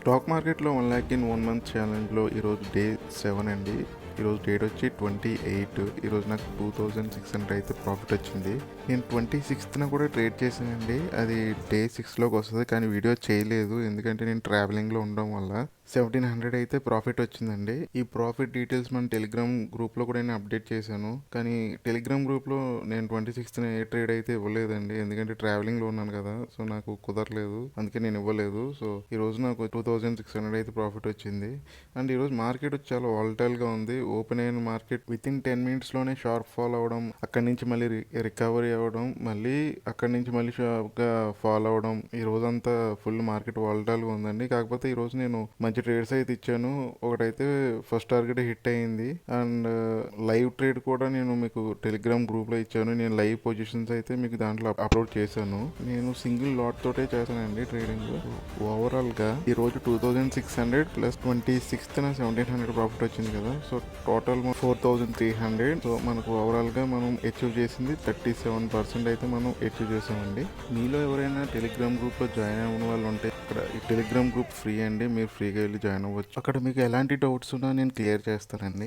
Stock మార్కెట్లో 1 lakh in 1 month ఛాలెంజ్లో ఈరోజు day 7 అండి. ఈరోజు డేట్ వచ్చి 28. ఈరోజు నాకు 2600 అయితే ప్రాఫిట్ వచ్చింది. నేను 26న కూడా ట్రేడ్ చేశానండి. అది డే 6లోకి వస్తుంది, కానీ వీడియో చేయలేదు ఎందుకంటే నేను ట్రావెలింగ్లో ఉండడం వల్ల. 1700 అయితే ప్రాఫిట్ వచ్చిందండి. ఈ ప్రాఫిట్ డీటెయిల్స్ మన టెలిగ్రామ్ గ్రూప్లో కూడా నేను అప్డేట్ చేశాను, కానీ టెలిగ్రామ్ గ్రూప్లో నేను 26న ఏ ట్రేడ్ అయితే ఇవ్వలేదండి, ఎందుకంటే ట్రావెలింగ్లో ఉన్నాను కదా, సో నాకు కుదరలేదు, అందుకే నేను ఇవ్వలేదు. సో ఈ రోజు నాకు 2600 అయితే ప్రాఫిట్ వచ్చింది. అండ్ ఈరోజు మార్కెట్ చాలా వాలటైల్గా ఉంది. ఓపెన్ అయిన మార్కెట్ విత్ ఇన్ 10 minutesలోనే షార్ప్ ఫాల్ అవ్వడం, అక్కడి నుంచి మళ్ళీ రికవరీ అవ్వడం, మళ్ళీ అక్కడి నుంచి మళ్ళీ షార్ప్గా ఫాల్ అవ్వడం. ఈ రోజంతా ఫుల్ మార్కెట్ వాలటైల్గా ఉందండి. కాకపోతే ఈ రోజు నేను మంచి ట్రేడ్స్ అయితే ఇచ్చాను. ఒకటైతే ఫస్ట్ టార్గెట్ హిట్ అయింది. అండ్ లైవ్ ట్రేడ్ కూడా నేను మీకు టెలిగ్రామ్ గ్రూప్లో ఇచ్చాను. నేను లైవ్ పొజిషన్స్ అయితే మీకు దాంట్లో అప్లోడ్ చేశాను. నేను సింగిల్ లాట్ తోటే చేశానండి ట్రేడింగ్. ఓవరాల్గా ఈ రోజు 2600 ప్లస్ 26న 1700 ప్రాఫిట్ వచ్చింది కదా, సో టోటల్ 4300. సో మనకు ఓవరాల్గా మనం అచీవ్ చేసింది 37% అయితే మనం అచీవ్ చేసామండి. మీలో ఎవరైనా టెలిగ్రామ్ గ్రూప్లో జాయిన్ అవ్వడం వాళ్ళు ఉంటే, ఇక్కడ ఈ టెలిగ్రామ్ గ్రూప్ ఫ్రీ అండి, మీరు ఫ్రీగా వెళ్ళి జాయిన్ అవ్వచ్చు. అక్కడ మీకు ఎలాంటి డౌట్స్ ఉన్నా నేను క్లియర్ చేస్తానండి.